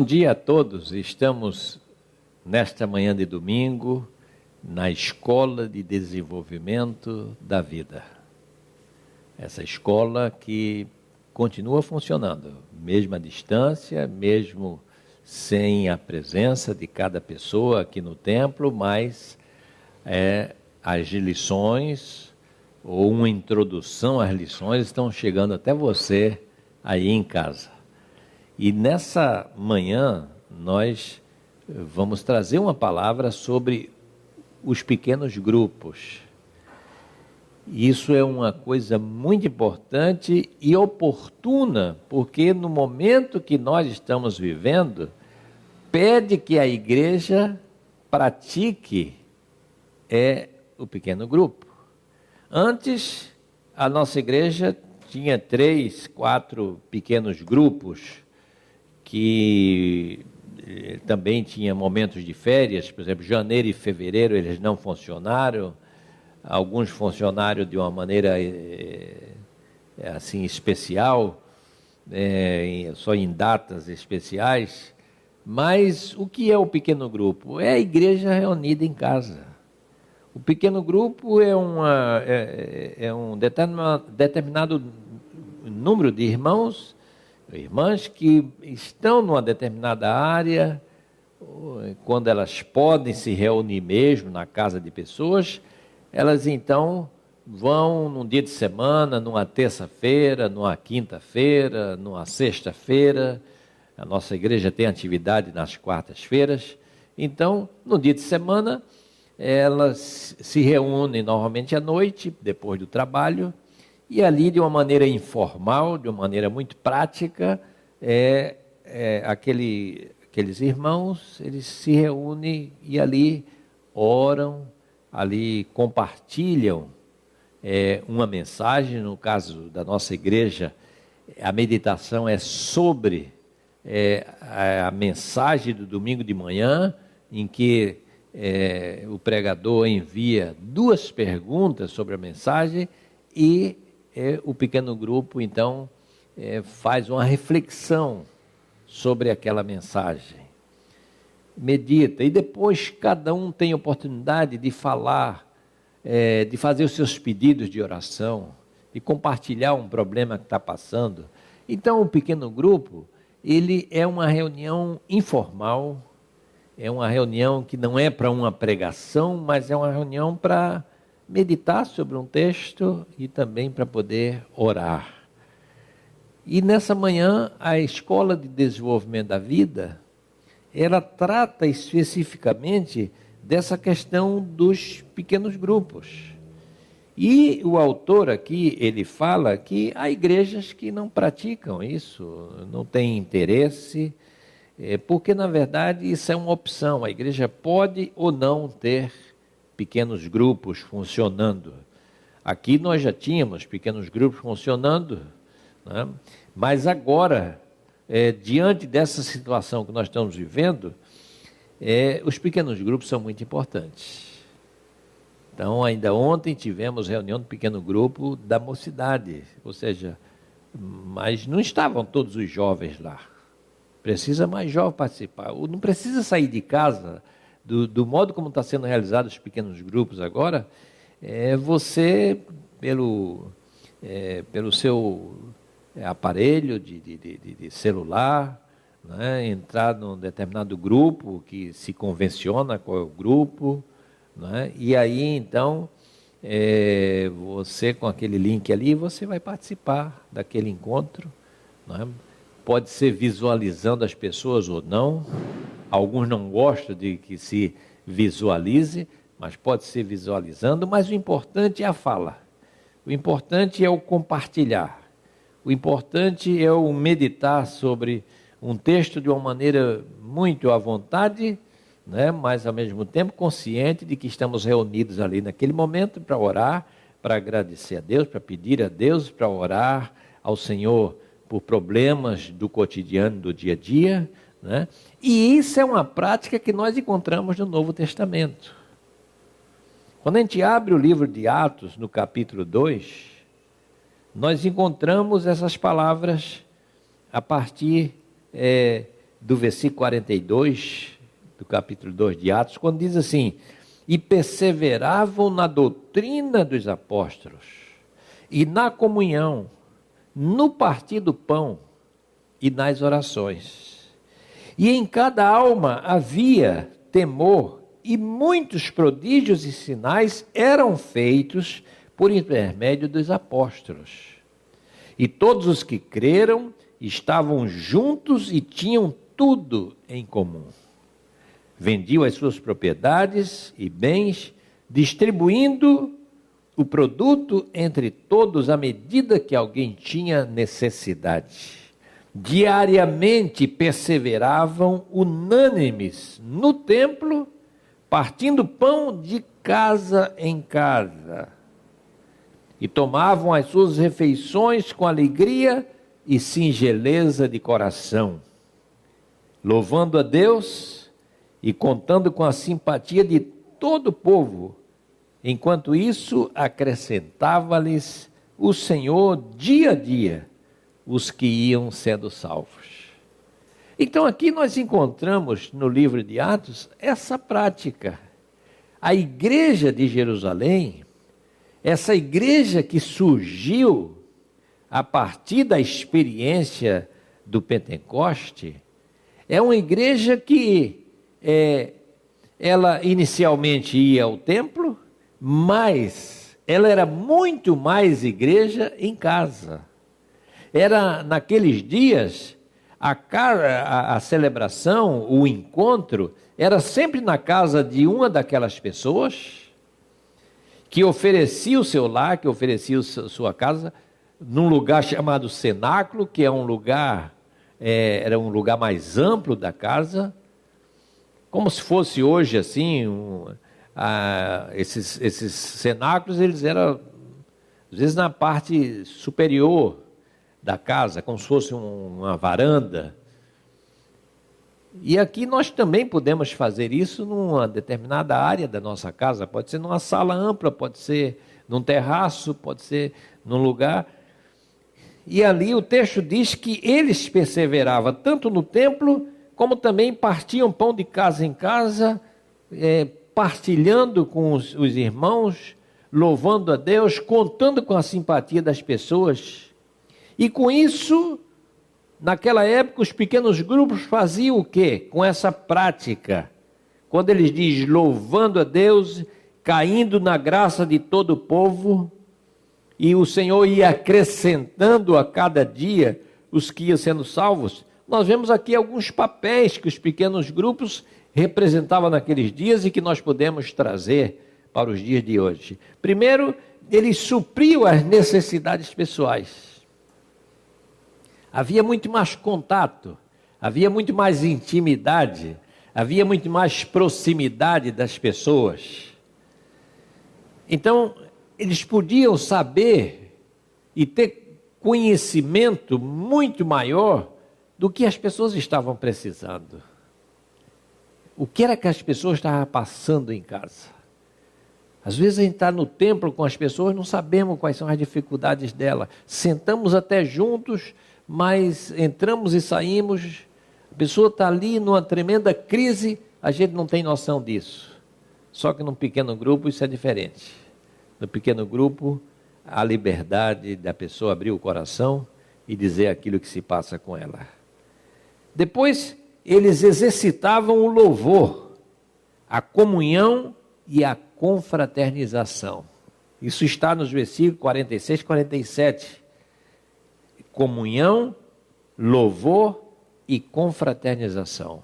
dia a todos. Estamos nesta manhã de domingo na Escola de Desenvolvimento da Vida. Essa escola que continua funcionando, mesmo à distância, mesmo sem a presença de cada pessoa aqui no templo, mas as lições ou uma introdução às lições estão chegando até você aí em casa. E nessa manhã nós vamos trazer uma palavra sobre os pequenos grupos. Isso é uma coisa muito importante e oportuna, porque no momento que nós estamos vivendo, pede que a igreja pratique o pequeno grupo. Antes, a nossa igreja tinha 3, 4 pequenos grupos, que também tinha momentos de férias, por exemplo, janeiro e fevereiro eles não funcionaram, alguns funcionaram de uma maneira assim especial, só em datas especiais. Mas o que é o pequeno grupo? É a igreja reunida em casa. O pequeno grupo é um determinado número de irmãos, irmãs que estão numa determinada área, quando elas podem se reunir mesmo na casa de pessoas, elas então vão num dia de semana, numa terça-feira, numa quinta-feira, numa sexta-feira. A nossa igreja tem atividade nas quartas-feiras. Então, no dia de semana, elas se reúnem normalmente à noite, depois do trabalho, e ali, de uma maneira informal, de uma maneira muito prática, aqueles irmãos, eles se reúnem e ali oram, ali compartilham uma mensagem. No caso da nossa igreja, a meditação é sobre a mensagem do domingo de manhã, em que o pregador envia 2 perguntas sobre a mensagem e o pequeno grupo, então, faz uma reflexão sobre aquela mensagem. Medita, e depois cada um tem oportunidade de falar, de fazer os seus pedidos de oração, de compartilhar um problema que está passando. Então, o pequeno grupo, ele é uma reunião informal, é uma reunião que não é para uma pregação, mas é uma reunião para meditar sobre um texto e também para poder orar. E nessa manhã, a Escola de Desenvolvimento da Vida, ela trata especificamente dessa questão dos pequenos grupos. E o autor aqui, ele fala que há igrejas que não praticam isso, não têm interesse, porque na verdade isso é uma opção. A igreja pode ou não ter pequenos grupos funcionando. Aqui nós já tínhamos pequenos grupos funcionando, né? Mas agora, diante dessa situação que nós estamos vivendo, os pequenos grupos são muito importantes. Então, ainda ontem tivemos reunião do pequeno grupo da mocidade, ou seja, mas não estavam todos os jovens lá. Precisa mais jovem participar. Não precisa sair de casa. Do modo como está sendo realizados os pequenos grupos agora, você, pelo seu aparelho de celular, né, entrar num determinado grupo que se convenciona qual é o grupo, né, e aí então você com aquele link ali, você vai participar daquele encontro, né? Pode ser visualizando as pessoas ou não. Alguns não gostam de que se visualize, mas pode ser visualizando. Mas o importante é a fala. O importante é o compartilhar. O importante é o meditar sobre um texto de uma maneira muito à vontade, né? Mas ao mesmo tempo consciente de que estamos reunidos ali naquele momento para orar, para agradecer a Deus, para pedir a Deus, para orar ao Senhor por problemas do cotidiano, do dia a dia, né? E isso é uma prática que nós encontramos no Novo Testamento. Quando a gente abre o livro de Atos, no capítulo 2, nós encontramos essas palavras a partir do versículo 42, do capítulo 2 de Atos, quando diz assim: e perseveravam na doutrina dos apóstolos, e na comunhão, no partir do pão e nas orações. E em cada alma havia temor, e muitos prodígios e sinais eram feitos por intermédio dos apóstolos. E todos os que creram estavam juntos e tinham tudo em comum. Vendiam as suas propriedades e bens, distribuindo o produto entre todos à medida que alguém tinha necessidade. Diariamente perseveravam unânimes no templo, partindo pão de casa em casa. E tomavam as suas refeições com alegria e singeleza de coração, louvando a Deus e contando com a simpatia de todo o povo. Enquanto isso, acrescentava-lhes o Senhor dia a dia os que iam sendo salvos. Então aqui nós encontramos no livro de Atos essa prática. A igreja de Jerusalém, essa igreja que surgiu a partir da experiência do Pentecoste, é uma igreja que ela inicialmente ia ao templo, mas ela era muito mais igreja em casa. Era naqueles dias, a celebração, o encontro, era sempre na casa de uma daquelas pessoas que oferecia o seu lar, que oferecia a sua casa, num lugar chamado cenáculo, que é um lugar, era um lugar mais amplo da casa, como se fosse hoje assim, esses cenáculos, eles eram, às vezes, na parte superior da casa, como se fosse uma varanda. E aqui nós também podemos fazer isso numa determinada área da nossa casa, pode ser numa sala ampla, pode ser num terraço, pode ser num lugar. E ali o texto diz que eles perseveravam tanto no templo, como também partiam pão de casa em casa, partilhando com os irmãos, louvando a Deus, contando com a simpatia das pessoas. E com isso, naquela época, os pequenos grupos faziam o quê? Com essa prática. Quando eles dizem louvando a Deus, caindo na graça de todo o povo, e o Senhor ia acrescentando a cada dia os que iam sendo salvos, nós vemos aqui alguns papéis que os pequenos grupos representavam naqueles dias e que nós podemos trazer para os dias de hoje. Primeiro, eles supriam as necessidades pessoais. Havia muito mais contato, havia muito mais intimidade, havia muito mais proximidade das pessoas. Então, eles podiam saber e ter conhecimento muito maior do que as pessoas estavam precisando. O que era que as pessoas estavam passando em casa? Às vezes a gente está no templo com as pessoas, não sabemos quais são as dificuldades dela. Sentamos até juntos, mas entramos e saímos, a pessoa está ali numa tremenda crise, a gente não tem noção disso. Só que num pequeno grupo isso é diferente. No pequeno grupo, a liberdade da pessoa abrir o coração e dizer aquilo que se passa com ela. Depois, eles exercitavam o louvor, a comunhão e a confraternização. Isso está nos versículos 46 e 47. Comunhão, louvor e confraternização.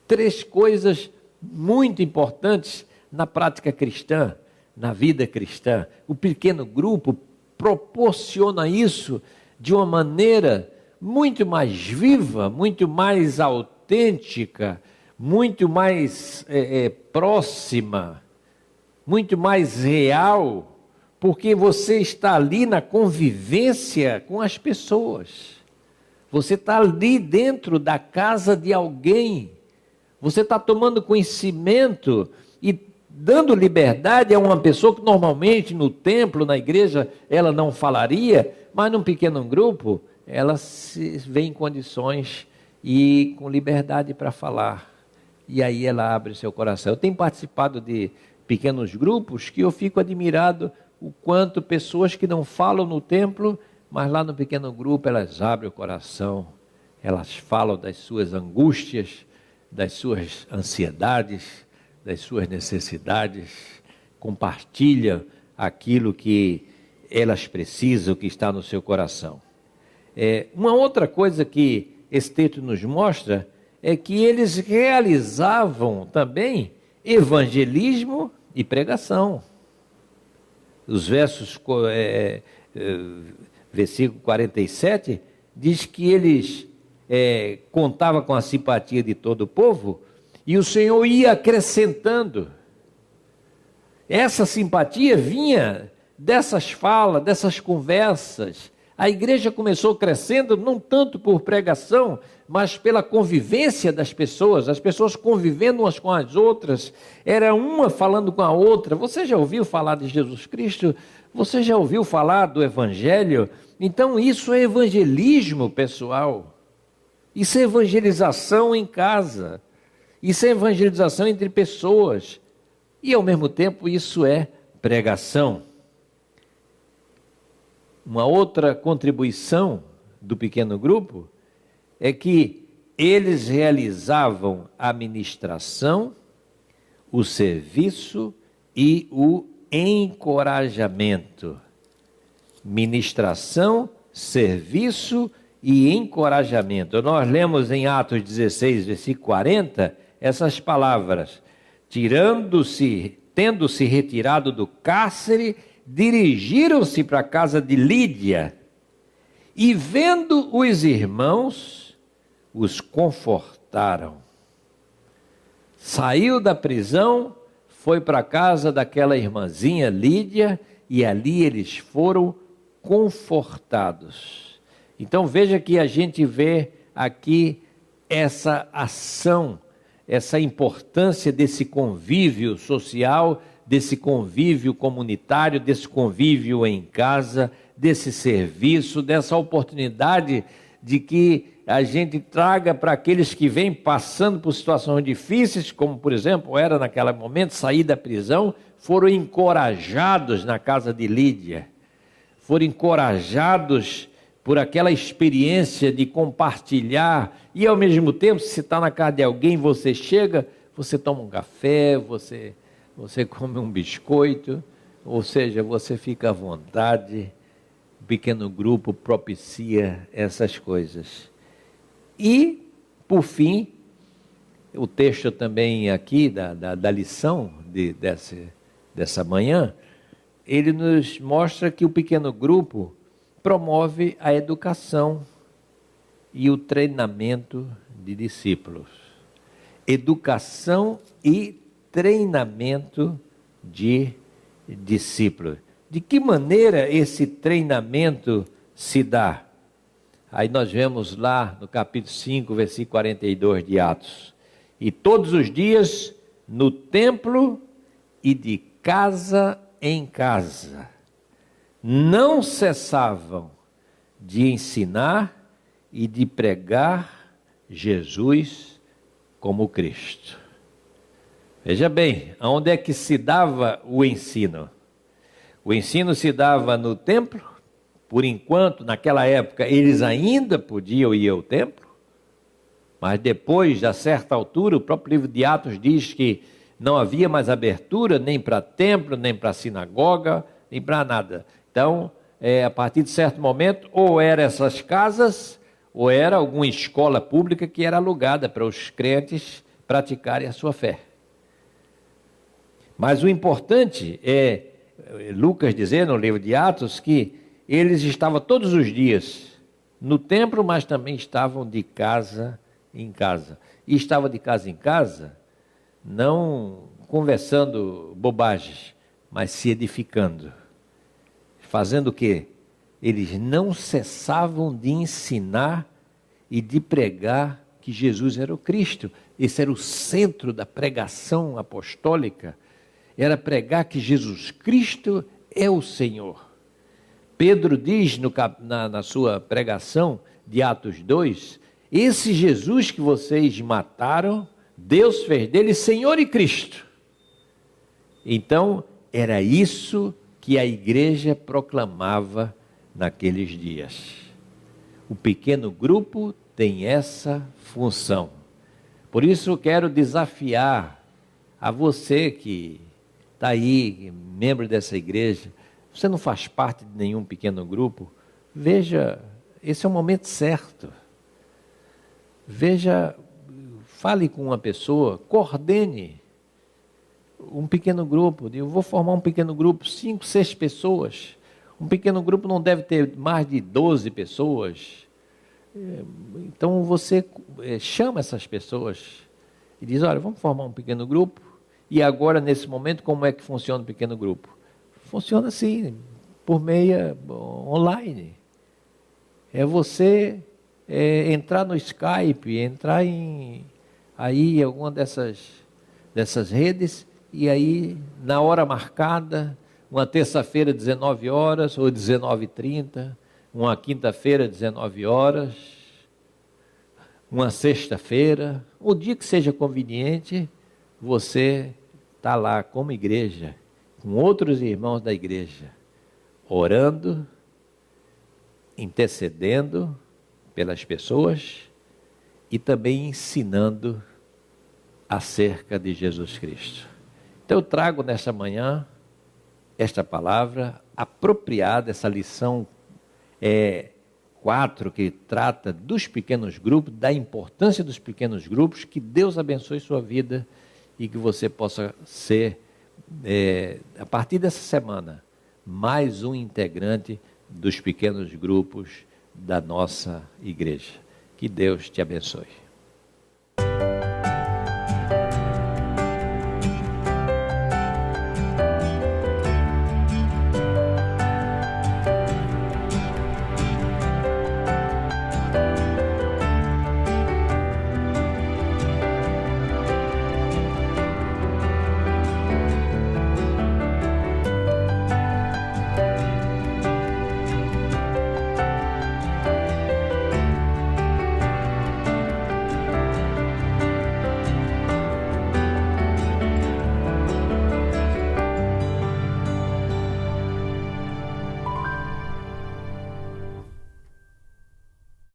3 coisas muito importantes na prática cristã, na vida cristã. O pequeno grupo proporciona isso de uma maneira muito mais viva, muito mais autêntica, muito mais próxima, muito mais real, porque você está ali na convivência com as pessoas. Você está ali dentro da casa de alguém. Você está tomando conhecimento e dando liberdade a uma pessoa que normalmente no templo, na igreja, ela não falaria, mas num pequeno grupo, ela se vê em condições e com liberdade para falar. E aí ela abre seu coração. Eu tenho participado de pequenos grupos que eu fico admirado o quanto pessoas que não falam no templo, mas lá no pequeno grupo elas abrem o coração, elas falam das suas angústias, das suas ansiedades, das suas necessidades, compartilham aquilo que elas precisam, que está no seu coração. Uma outra coisa que esse texto nos mostra é que eles realizavam também evangelismo e pregação. Os versículo 47, diz que eles contavam com a simpatia de todo o povo, e o Senhor ia acrescentando. Essa simpatia vinha dessas falas, dessas conversas. A igreja começou crescendo não tanto por pregação, mas pela convivência das pessoas, as pessoas convivendo umas com as outras, era uma falando com a outra. Você já ouviu falar de Jesus Cristo? Você já ouviu falar do Evangelho? Então isso é evangelismo, pessoal. Isso é evangelização em casa. Isso é evangelização entre pessoas. E ao mesmo tempo isso é pregação. Uma outra contribuição do pequeno grupo é que eles realizavam a ministração, o serviço e o encorajamento. Ministração, serviço e encorajamento. Nós lemos em Atos 16, versículo 40, essas palavras: tendo-se retirado do cárcere, dirigiram-se para a casa de Lídia e, vendo os irmãos, os confortaram. Saiu da prisão, foi para a casa daquela irmãzinha Lídia e ali eles foram confortados. Então veja que a gente vê aqui essa ação, essa importância desse convívio social, desse convívio comunitário, desse convívio em casa, desse serviço, dessa oportunidade de que a gente traga para aqueles que vêm passando por situações difíceis, como por exemplo era naquele momento, sair da prisão, foram encorajados na casa de Lídia, foram encorajados por aquela experiência de compartilhar, e ao mesmo tempo, se está na casa de alguém, você chega, você toma um café, você come um biscoito, ou seja, você fica à vontade. O pequeno grupo propicia essas coisas. E, por fim, o texto também aqui da lição dessa manhã, ele nos mostra que o pequeno grupo promove a educação e o treinamento de discípulos. Educação e treinamento de discípulos. De que maneira esse treinamento se dá? Aí nós vemos lá no capítulo 5, versículo 42 de Atos. E todos os dias no templo e de casa em casa, não cessavam de ensinar e de pregar Jesus como Cristo. Veja bem, onde é que se dava o ensino? O ensino se dava no templo. Por enquanto, naquela época, eles ainda podiam ir ao templo, mas depois, a certa altura, o próprio livro de Atos diz que não havia mais abertura nem para templo, nem para sinagoga, nem para nada. Então, a partir de certo momento, ou eram essas casas, ou era alguma escola pública que era alugada para os crentes praticarem a sua fé. Mas o importante é, Lucas dizer no livro de Atos, que eles estavam todos os dias no templo, mas também estavam de casa em casa. E estavam de casa em casa, não conversando bobagens, mas se edificando. Fazendo o quê? Eles não cessavam de ensinar e de pregar que Jesus era o Cristo. Esse era o centro da pregação apostólica. Era pregar que Jesus Cristo é o Senhor. Pedro diz na sua pregação de Atos 2, Esse Jesus que vocês mataram, Deus fez dele Senhor e Cristo. Então, era isso que a igreja proclamava naqueles dias. O pequeno grupo tem essa função. Por isso eu quero desafiar a você que está aí, membro dessa igreja, você não faz parte de nenhum pequeno grupo, veja, esse é o momento certo. Veja, fale com uma pessoa, coordene um pequeno grupo. Eu vou formar um pequeno grupo, 5, 6 pessoas. Um pequeno grupo não deve ter mais de 12 pessoas. Então você chama essas pessoas e diz, olha, vamos formar um pequeno grupo. E agora, nesse momento, como é que funciona o pequeno grupo? Funciona assim, por meio online. É você entrar no Skype, entrar em alguma dessas redes, e aí, na hora marcada, uma terça-feira, 19 horas, ou 19h30, uma quinta-feira, 19 horas, uma sexta-feira, o dia que seja conveniente, você está lá como igreja, com outros irmãos da igreja, orando, intercedendo pelas pessoas e também ensinando acerca de Jesus Cristo. Então eu trago nesta manhã esta palavra apropriada, essa lição 4, que trata dos pequenos grupos, da importância dos pequenos grupos. Que Deus abençoe sua vida e que você possa ser, a partir dessa semana, mais um integrante dos pequenos grupos da nossa igreja. Que Deus te abençoe.